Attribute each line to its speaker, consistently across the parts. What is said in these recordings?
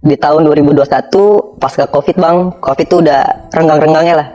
Speaker 1: Di tahun 2021 pasca Covid bang, Covid tuh udah renggang-renggangnya lah.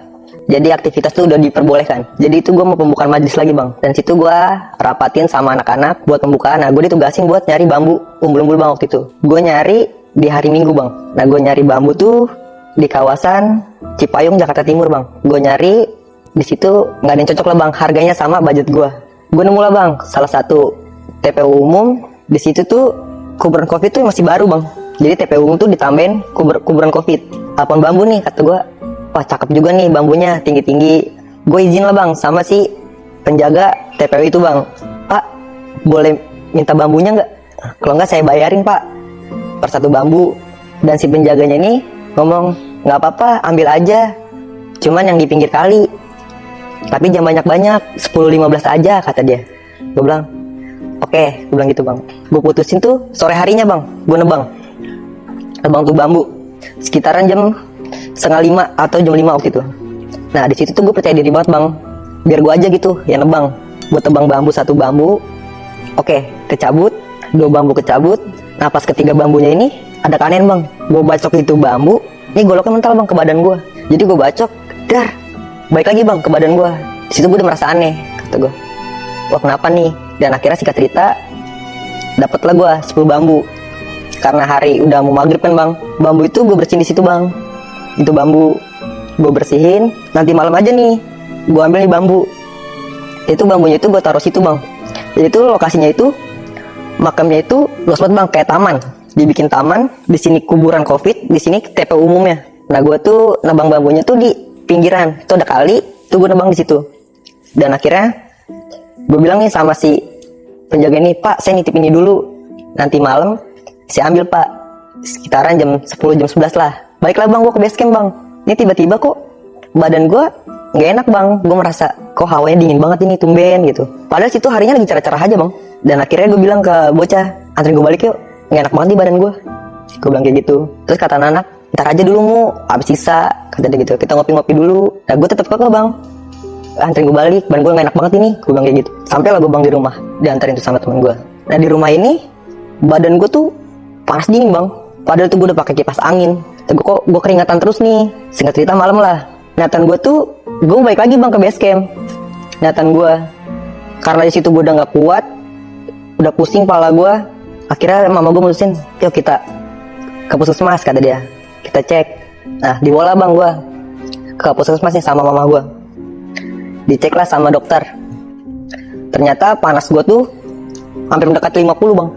Speaker 1: Jadi aktivitas tuh udah diperbolehkan. Jadi itu gue mau pembukaan majelis lagi bang. Dan situ gue rapatin sama anak-anak buat pembukaan. Nah gue ditugasin buat nyari bambu umbul-umbul bang waktu itu. Gue nyari di hari Minggu bang. Nah gue nyari bambu tuh di kawasan Cipayung Jakarta Timur bang. Gue nyari di situ nggak ada yang cocok lah bang. Harganya sama budget gue. Gue nemu lah bang salah satu TPU umum. Di situ tuh kuburan Covid tuh masih baru bang. Jadi TPU umum tuh ditambahin kuburan Covid. Apaan bambu nih kata gue. Wah cakep juga nih bambunya tinggi-tinggi. Gue izin lah bang sama si penjaga TPU itu bang. Pak boleh minta bambunya nggak? Kalau nggak saya bayarin pak per satu bambu. Dan si penjaganya ini ngomong nggak apa-apa ambil aja. Cuman yang di pinggir kali. Tapi jangan banyak-banyak 10-15 aja kata dia. Gue bilang oke, gue bilang gitu bang. Gue putusin tuh sore harinya bang. Gue nebang tuh bambu sekitaran jam 4:30 atau jam 5 waktu itu. Nah di situ tuh gue percaya diri banget bang, biar gue aja gitu ya nebang. Gue tebang bambu satu bambu, oke kecabut, 2 bambu kecabut. Nah pas ketiga bambunya ini ada kanen bang, gue bacok itu bambu, ini goloknya mental bang ke badan gue. Jadi gue bacok, dar, balik lagi bang ke badan gue. Di situ gue udah merasa aneh, kata gue, wah kenapa nih? Dan akhirnya singkat cerita, dapatlah gue 10 bambu. Karena hari udah mau maghrib kan bang, bambu itu gue bersihin di situ bang. Itu bambu gue bersihin, nanti malam aja nih gue ambil nih bambu. Itu bambunya itu gue taruh situ bang. Jadi itu lokasinya itu makamnya itu luas banget bang, kayak taman. Dibikin taman, di sini kuburan Covid, di sini TPU umumnya. Nah gue tuh nebang bambunya tuh di pinggiran, itu ada kali, tuh gue nebang di situ. Dan akhirnya gue bilang nih sama si penjaga ini, Pak saya nitip ini dulu, nanti malam saya ambil pak, sekitaran jam 10 jam 11 lah. Baiklah bang, gue ke base camp bang. Ini tiba-tiba kok badan gue nggak enak bang. Gue merasa kok hawanya dingin banget ini, tumben gitu. Padahal situ harinya lagi cerah-cerah aja bang. Dan akhirnya gue bilang ke bocah, anterin gue balik yuk, nggak enak banget di badan gue. Gue bilang kayak gitu. Terus kata anak, ntar aja dulu mu, habis sisa, kata dia gitu. Kita ngopi-ngopi dulu. Nah gue tetap kekeh bang, anterin gue balik, badan gue nggak enak banget ini. Gue bilang kayak gitu. Sampai lah gue bang di rumah, diantarin tuh sama temen gue. Nah di rumah ini badan gue tuh panas dingin bang, padahal tuh gue udah pakai kipas angin. Kok gue keringatan terus nih. Singkat cerita malam lah, niatan gue tuh gue balik lagi bang ke base camp. Niatan gue karena di situ gue udah nggak kuat, udah pusing kepala gue. Akhirnya mama gue mutusin, yuk kita ke puskesmas kata dia. Kita cek. Nah dibawa bang gue ke puskesmas nih sama mama gue. Dicek lah sama dokter. Ternyata panas gue tuh hampir mendekati 50 bang.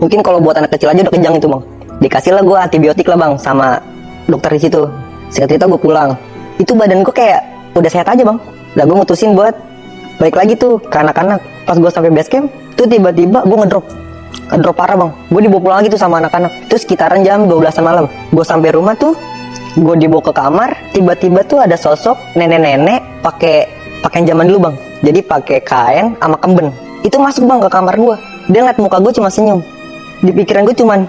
Speaker 1: Mungkin kalau buat anak kecil aja udah kejang itu bang. Dikasih lah gue antibiotik lah bang sama dokter di situ. Singkat cerita gue pulang. Itu badan gue kayak udah sehat aja bang. Lah gue mutusin buat balik lagi tuh ke anak-anak. Pas gue sampai base camp, tuh tiba-tiba gue ngedrop parah bang. Gue dibawa pulang lagi tuh sama anak-anak. Terus sekitaran jam 12-an malam. Gue sampai rumah tuh, gue dibawa ke kamar. Tiba-tiba tuh ada sosok nenek-nenek pakai pakaian zaman dulu bang. Jadi pakai kain sama kemben. Itu masuk bang ke kamar gue. Dia ngeliat muka gue cuma senyum. Di pikiran gue cuman,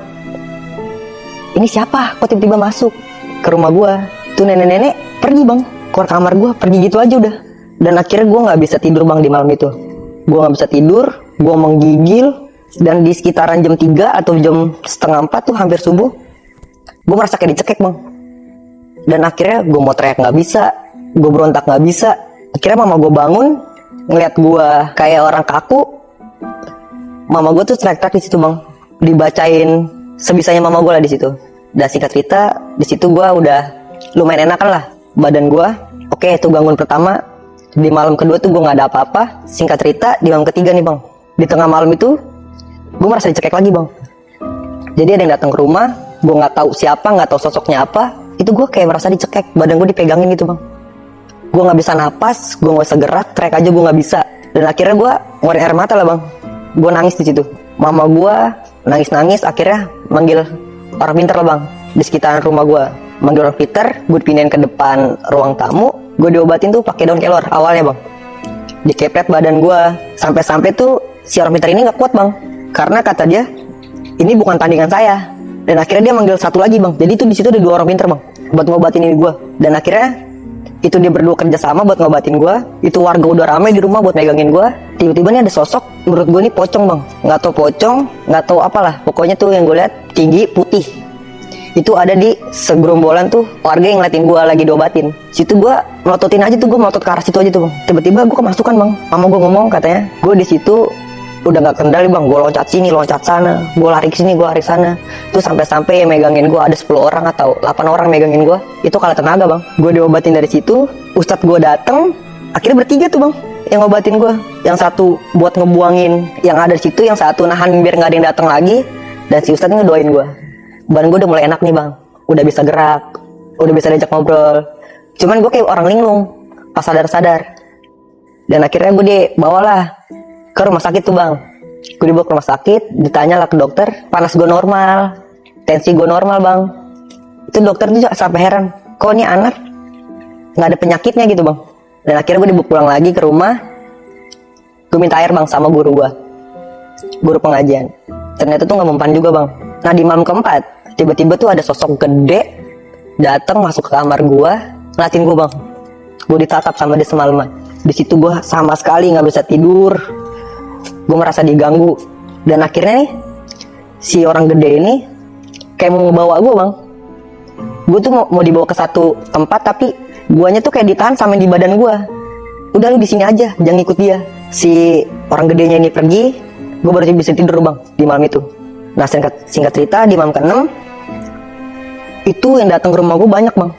Speaker 1: ini siapa? Kok tiba-tiba masuk ke rumah gue? Tuh nenek-nenek pergi bang, keluar kamar gue, pergi gitu aja udah. Dan akhirnya gue nggak bisa tidur bang di malam itu. Gue nggak bisa tidur, gue menggigil. Dan di sekitaran jam 3 atau jam 3:30 tuh hampir subuh, gue merasa kayak dicekek bang. Dan akhirnya gue mau teriak nggak bisa, gue berontak nggak bisa. Akhirnya mama gue bangun, ngeliat gue kayak orang kaku. Mama gue tuh teriak-teriak di situ bang, dibacain sebisanya mama gue lah di situ. Dan singkat cerita di situ gue udah lumayan enakan lah badan gue. Oke itu gangguan pertama. Di malam kedua tuh gue nggak ada apa-apa. Singkat cerita di malam ketiga nih bang, di tengah malam itu gue merasa dicekek lagi bang. Jadi ada yang datang ke rumah, gue nggak tahu siapa, nggak tahu sosoknya apa. Itu gue kayak merasa dicekek, badan gue dipegangin gitu bang. Gue nggak bisa napas, gue nggak bisa gerak, teriak aja gue nggak bisa. Dan akhirnya gue ngeluarin air mata lah bang. Gue nangis di situ. Mama gue nangis-nangis, akhirnya manggil orang pintar lah bang di sekitaran rumah gue. Manggil orang pintar, gue dipindahin ke depan ruang tamu. Gue diobatin tuh pakai daun kelor awalnya bang. Dikepret badan gue, sampai-sampai tuh si orang pintar ini nggak kuat bang, karena kata dia ini bukan tandingan saya. Dan akhirnya dia manggil satu lagi bang. Jadi itu di situ ada 2 orang pintar bang buat ngobatin ini gue. Dan akhirnya itu dia berdua kerja sama buat ngobatin gue. Itu warga udah ramai di rumah buat megangin gue. Tiba-tiba nih ada sosok, menurut gue nih pocong bang. Nggak tahu pocong, nggak tahu apalah. Pokoknya tuh yang gue lihat tinggi, putih. Itu ada di segerombolan tuh warga yang ngeliatin gue lagi diobatin. Situ gue melototin aja tuh, gue melotot ke arah situ aja tuh bang. Tiba-tiba gue kemasukan bang. Mama gue ngomong katanya, gue di situ udah nggak kendali bang. Gue loncat sini, loncat sana, gue lari ke sini, gue lari sana. Tuh sampai-sampai yang megangin gue ada 10 orang atau 8 orang megangin gue. Itu kalah tenaga bang. Gue diobatin dari situ. Ustadz gue dateng. Akhirnya bertiga tuh bang yang ngobatin gue. Yang satu buat ngebuangin yang ada di situ, yang satu nahan biar nggak ada yang datang lagi. Dan si Ustadz ngedoain gue. Badan gue udah mulai enak nih bang, udah bisa gerak, udah bisa diajak ngobrol. Cuman gue kayak orang linglung pas sadar-sadar. Dan akhirnya gue dibawalah ke rumah sakit tuh bang. Gue dibawa ke rumah sakit, ditanya lah ke dokter, panas gue normal, tensi gue normal bang. Itu dokter tuh sampai heran, kok ini anak nggak ada penyakitnya gitu bang. Dan akhirnya gue dibawa pulang lagi ke rumah. Gue minta air bang sama guru gue, guru pengajian. Ternyata tuh nggak mempan juga bang. Nah di malam keempat, tiba-tiba tuh ada sosok gede datang masuk ke kamar gue, ngeliatin gue bang. Gue ditatap sama dia semalaman. Di situ gue sama sekali nggak bisa tidur. Gue merasa diganggu. Dan akhirnya nih, si orang gede ini kayak mau ngebawa gue bang. Gue tuh mau dibawa ke satu tempat, tapi guanya tuh kayak ditahan sama di badan gue. Udah lu di sini aja, jangan ikut dia. Si orang gedenya ini pergi, gue baru bisa tidur bang di malam itu. Nah singkat cerita, di malam ke-6 itu yang datang ke rumah gue banyak bang,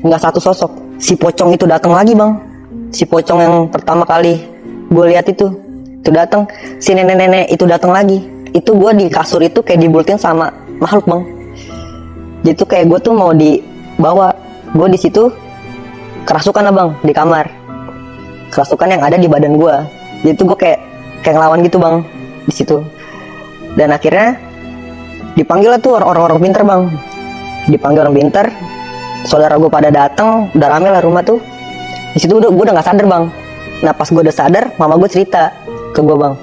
Speaker 1: nggak satu sosok. Si pocong itu datang lagi bang. Si pocong yang pertama kali gue lihat itu datang. Si nenek-nenek itu datang lagi. Itu gue di kasur itu kayak dibultin sama makhluk bang. Jadi tuh kayak gue tuh mau dibawa. Gue di situ kerasukan lah bang di kamar. Kerasukan yang ada di badan gue. Jadi tuh gue kayak ngelawan gitu bang di situ. Dan akhirnya dipanggil lah tuh orang-orang pinter bang. Dipanggil orang pinter. Saudara gue pada datang, udah rame lah rumah tuh. Di situ gue udah nggak sadar bang. Nah pas gue udah sadar, mama gue cerita ke gue bang.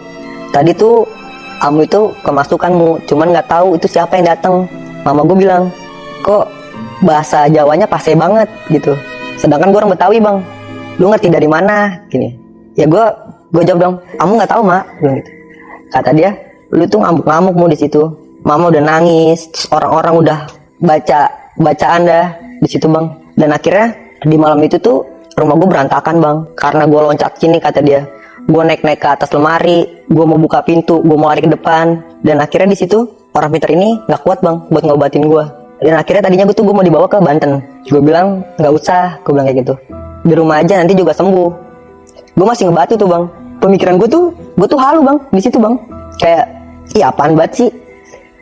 Speaker 1: Tadi tuh kamu itu kemasukanmu, cuman nggak tahu itu siapa yang datang. Mama gue bilang, kok bahasa Jawanya pase banget gitu. Sedangkan gue orang Betawi bang. Lu ngerti dari mana? Gini. Ya gue jawab dong, kamu nggak tahu mak? Bilang gitu. Kata dia, lu tuh ngamuk-ngamuk mau di situ. Mama udah nangis, orang-orang udah bacaan dah di situ bang. Dan akhirnya di malam itu tuh rumah gue berantakan bang, karena gue loncat sini kata dia. Gue naik ke atas lemari, gue mau buka pintu, gue mau lari ke depan. Dan akhirnya di situ orang pinter ini nggak kuat bang buat ngobatin gue. Dan akhirnya tadinya gue mau dibawa ke Banten. Gue bilang nggak usah, gue bilang kayak gitu. Di rumah aja nanti juga sembuh. Gue masih ngebatu tuh bang. Pemikiran gue tuh halu bang di situ bang. Kayak, iya apaan banget sih?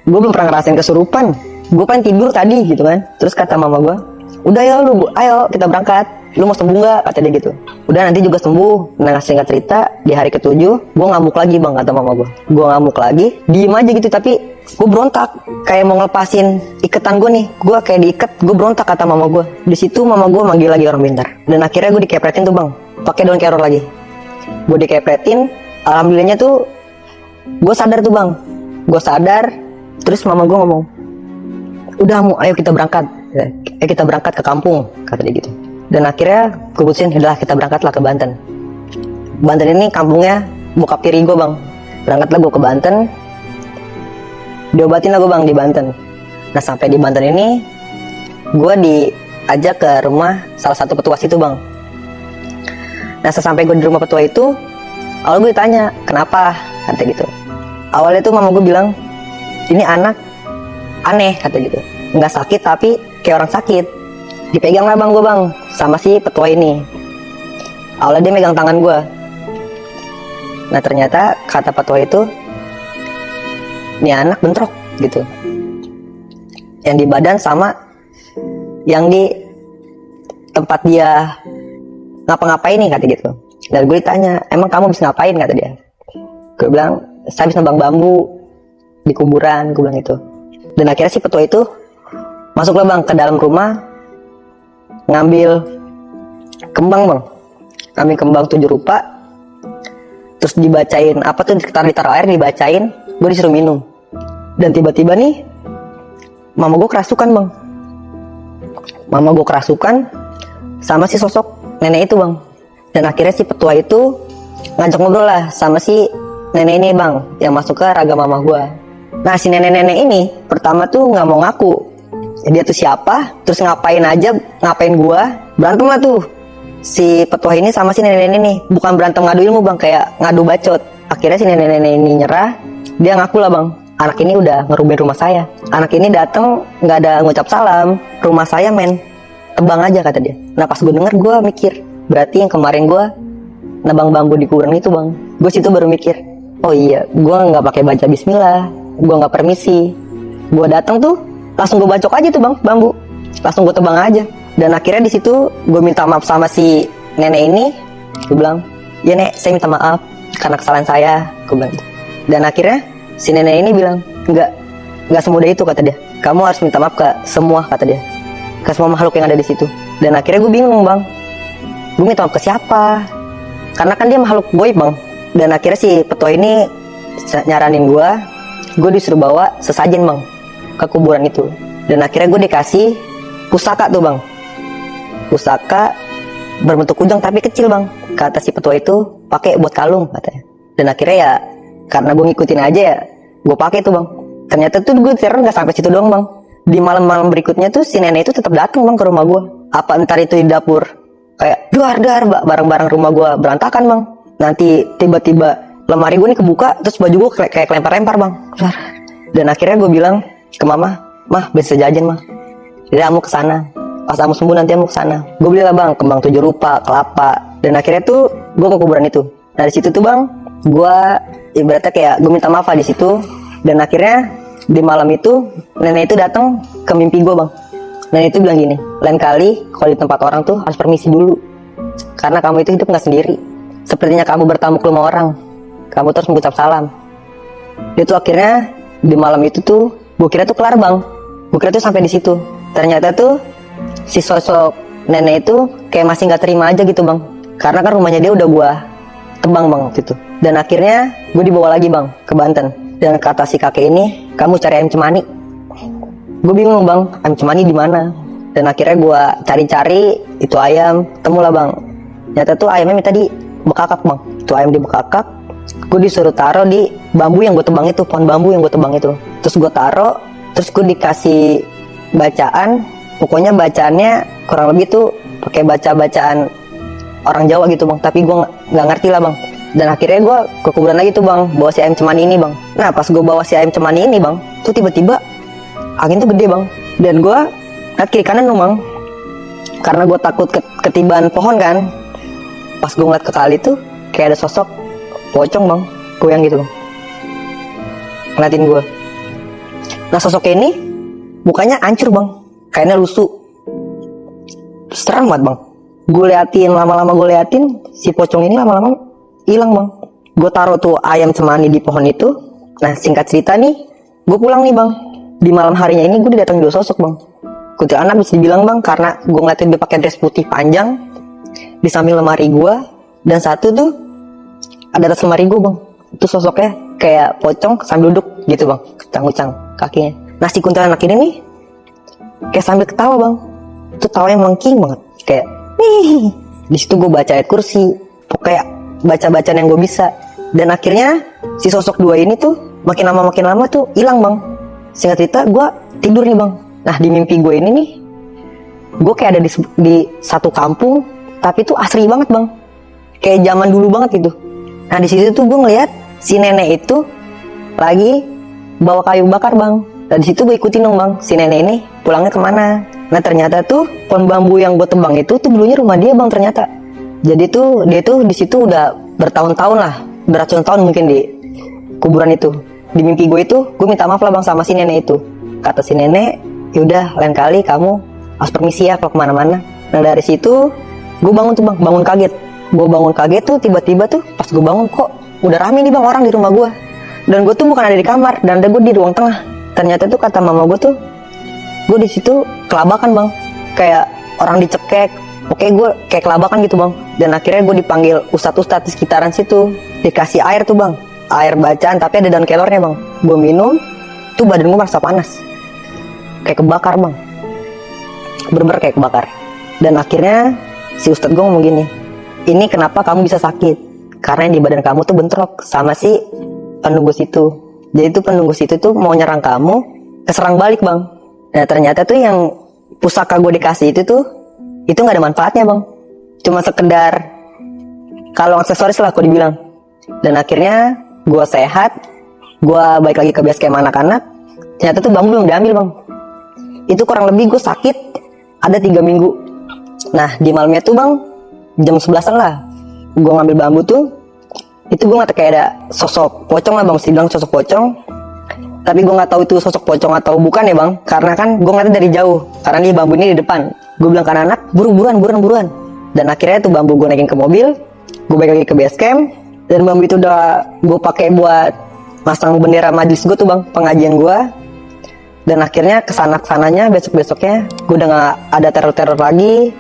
Speaker 1: Gue belum pernah ngerasain kesurupan. Gue pengen tidur tadi gitu kan. Terus kata mama gue, udah ya lu, ayo kita berangkat. Lu mau sembuh nggak? Kata dia gitu. Udah nanti juga sembuh. Nah singkat cerita, di hari ke-7 gue ngamuk lagi bang kata mama gue. Gue ngamuk lagi, diem aja gitu. Tapi gue berontak, kayak mau ngelepasin iketan gue nih. Gue kayak diikat, gue berontak kata mama gue. Di situ mama gue manggil lagi orang pintar. Dan akhirnya gue dikepretin tuh bang, pakai daun keror lagi. Gue dikepretin, alhamdulillahnya tuh gue sadar tuh bang. Gue sadar, terus mama gue ngomong, udah mau, ayo kita berangkat. Ayo kita berangkat ke kampung, kata dia gitu. Dan akhirnya gue putusin, udah kita berangkatlah ke Banten. Banten ini kampungnya bokap tiri gue bang. Berangkatlah gue ke Banten. Diobatin lah gue bang di Banten. Nah sampai di Banten ini, gue diajak ke rumah salah satu petua situ bang. Nah sesampai gue di rumah petua itu, awal gue ditanya, kenapa? Kata gitu. Awalnya tuh mama gue bilang, ini anak aneh, kata gitu. Nggak sakit tapi kayak orang sakit. Dipegang lah bang gue bang sama si petua ini. Awalnya dia megang tangan gue. Nah ternyata kata petua itu, ini anak bentrok gitu. Yang di badan sama yang di tempat dia ngapa-ngapain nih, kata gitu. Dan gue ditanya, emang kamu bisa ngapain? Kata dia. Gue bilang, saya bisa nebang bambu di kuburan, gue bilang gitu. Dan akhirnya si petua itu masuklah bang ke dalam rumah, ngambil kembang bang, ngambil kembang 7 rupa, terus dibacain apa tuh, ditaruh air, dibacain, gue disuruh minum. Dan tiba-tiba nih mama gue kerasukan bang. Mama gue kerasukan sama si sosok nenek itu bang. Dan akhirnya si petua itu ngajak ngobrol lah sama si nenek ini bang, yang masuk ke raga mama gue. Nah si nenek-nenek ini pertama tuh nggak mau ngaku dia tuh siapa, terus ngapain gua berantem lah tuh si petua ini sama si nenek ini. Bukan berantem ngadu ilmu bang, kayak ngadu bacot. Akhirnya si nenek ini nyerah, dia ngaku lah bang, anak ini udah ngerubuhin rumah saya. Anak ini datang nggak ada ngucap salam, rumah saya main tebang aja kata dia. Nah pas gue denger, gue mikir, berarti yang kemarin gue nebang bambu di kuburan itu bang. Gue situ baru mikir, oh iya, gue nggak pakai baca bismillah, gue nggak permisi. Gue datang tuh langsung gue bacok aja tuh bang, bambu, langsung gue tebang aja. Dan akhirnya di situ gue minta maaf sama si nenek ini. Gue bilang, ya nek, saya minta maaf karena kesalahan saya, gue bilang. Dan akhirnya si nenek ini bilang, nggak semudah itu kata dia. Kamu harus minta maaf ke semua kata dia, ke semua makhluk yang ada di situ. Dan akhirnya gue bingung bang, gue minta maaf ke siapa? Karena kan dia makhluk goib bang. Dan akhirnya si petua ini nyaranin gue disuruh bawa sesajen bang ke kuburan itu. Dan akhirnya gue dikasih pusaka tuh bang, pusaka berbentuk kujang tapi kecil bang. Kata si petua itu pakai buat kalung katanya. Dan akhirnya ya karena gue ngikutin aja ya, gue pakai tuh bang. Ternyata tuh gue teror nggak sampai situ doang bang. Di malam-malam berikutnya tuh si nenek itu tetap datang bang ke rumah gue. Apa entar itu di dapur kayak dar barang-barang rumah gue berantakan bang. Nanti tiba-tiba lemari gue nih kebuka, terus baju gue kayak lempar-lempar bang. Dan akhirnya gue bilang ke mah bisa jajan mah. Jadi kamu kesana. Pas kamu sembuh nanti kamu kesana. Gue belilah bang kembang 7 rupa, kelapa. Dan akhirnya tuh gue ke kuburan itu. Nah di situ tuh bang, gue ibaratnya kayak gue minta maaf di situ. Dan akhirnya di malam itu nenek itu datang ke mimpi gue bang. Nenek itu bilang gini, lain kali kalau di tempat orang tuh harus permisi dulu, karena kamu itu hidup nggak sendiri. Sepertinya kamu bertamu ke rumah orang, kamu terus mengucap salam. Dia tuh akhirnya di malam itu tuh gue kira tuh kelar bang. Gue kira tuh sampai di situ. Ternyata tuh si sosok nenek itu kayak masih nggak terima aja gitu bang, karena kan rumahnya dia udah gue tebang bang gitu. Dan akhirnya gue dibawa lagi bang ke Banten. Dan kata si kakek ini, kamu cari ayam cemani. Gue bingung bang, ayam cemani di mana? Dan akhirnya gue cari-cari itu ayam, temulah bang. Nyata tuh ayamnya minta di bekakak bang. Itu ayam di bekakak. Gue disuruh taruh di bambu yang gue tebang itu, pohon bambu yang gue tebang itu. Terus gue taruh, terus gue dikasih bacaan. Pokoknya bacaannya kurang lebih tuh pakai bacaan orang Jawa gitu bang. Tapi gue nggak ngerti lah bang. Dan akhirnya gue ke kuburan lagi tuh bang, bawa si ayam cemani ini bang. Nah pas gue bawa si ayam cemani ini bang, tuh tiba-tiba angin tuh gede bang. Dan gue liat kiri kanan dong bang, karena gue takut ketibaan pohon kan. Pas gue ngeliat ke kali tuh kayak ada sosok pocong bang, goyang gitu bang, ngeliatin gue. Nah sosoknya ini mukanya hancur bang, kayaknya lusuh, serem banget bang. Gue liatin, lama-lama gue liatin si pocong ini lama-lama hilang bang. Gue taruh tuh ayam cemani di pohon itu. Nah singkat cerita nih, gue pulang nih bang. Di malam harinya ini gue didatengin 2 sosok bang. Kuntilanak bisa dibilang bang, karena gue ngeliatin dia pakai dress putih panjang di samping lemari gue. Dan satu tuh ada atas lemari gue bang. Itu sosoknya kayak pocong sambil duduk gitu bang, kucang-kucang kakinya. Nah si kuntilanak ini nih kayak sambil ketawa bang. Itu tawanya melengking banget, kayak nih. Di situ gue baca ayat kursi, pokoknya baca-bacaan yang gue bisa. Dan akhirnya si sosok 2 ini tuh makin lama tuh hilang bang. Singkat cerita gue tidur nih bang. Nah di mimpi gue ini nih, gue kayak ada di satu kampung, tapi tuh asri banget bang, kayak zaman dulu banget gitu. Nah di situ tuh gue ngeliat si nenek itu lagi bawa kayu bakar bang. Nah di situ gue ikutin dong bang, si nenek ini pulangnya kemana. Nah ternyata tuh pohon bambu yang gue tebang itu tuh dulunya rumah dia bang ternyata. Jadi tuh dia tuh di situ udah bertahun-tahun lah, berratusan tahun mungkin di kuburan itu. Di mimpi gue itu, gue minta maaf lah bang sama si nenek itu. Kata si nenek, yaudah lain kali kamu harus permisi ya kalau kemana-mana. Nah dari situ gue bangun tuh bang, bangun kaget. Gue bangun kaget tuh tiba-tiba tuh pas gue bangun kok udah rame nih bang orang di rumah gue. Dan gue tuh bukan ada di kamar, dan ada gue di ruang tengah. Ternyata tuh kata mama gue tuh, gue di situ kelabakan bang, kayak orang dicekek. Oke gue kayak kelabakan gitu bang. Dan akhirnya gue dipanggil ustadz-ustadz di sekitaran situ, dikasih air tuh bang, air bacaan tapi ada daun kelornya bang. Gue minum, tuh badan gue merasa panas, kayak kebakar bang, bener-bener kayak kebakar. Dan akhirnya si ustadz gue ngomong gini, ini kenapa kamu bisa sakit? Karena di badan kamu tuh bentrok sama si penunggu situ. Jadi tuh penunggu situ tuh mau nyerang kamu, keserang balik bang. Nah ternyata tuh yang pusaka gue dikasih itu nggak ada manfaatnya bang, cuma sekedar kalau aksesoris lah aku dibilang. Dan akhirnya gue sehat, gue balik lagi ke base camp anak-anak, ternyata tuh bambu belum diambil bang. Itu kurang lebih gue sakit ada 3 minggu. Nah di malamnya tuh bang, jam 11an lah, gue ngambil bambu tuh, itu gue ngeliat kayak ada sosok pocong lah bang, mesti bilang sosok pocong. Tapi gue nggak tahu itu sosok pocong atau bukan ya bang, karena kan gue ngeliatnya dari jauh, karena nih bambu ini di depan. Gue bilang ke anak, buruan. Dan akhirnya tuh bambu gue naikin ke mobil, gue balik lagi ke base camp, dan bambu itu udah gue pakai buat masang bendera majelis gue tuh bang, pengajian gue. Dan akhirnya kesananya besoknya gue udah nggak ada teror lagi,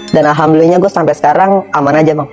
Speaker 1: dan alhamdulillahnya gue sampai sekarang aman aja bang.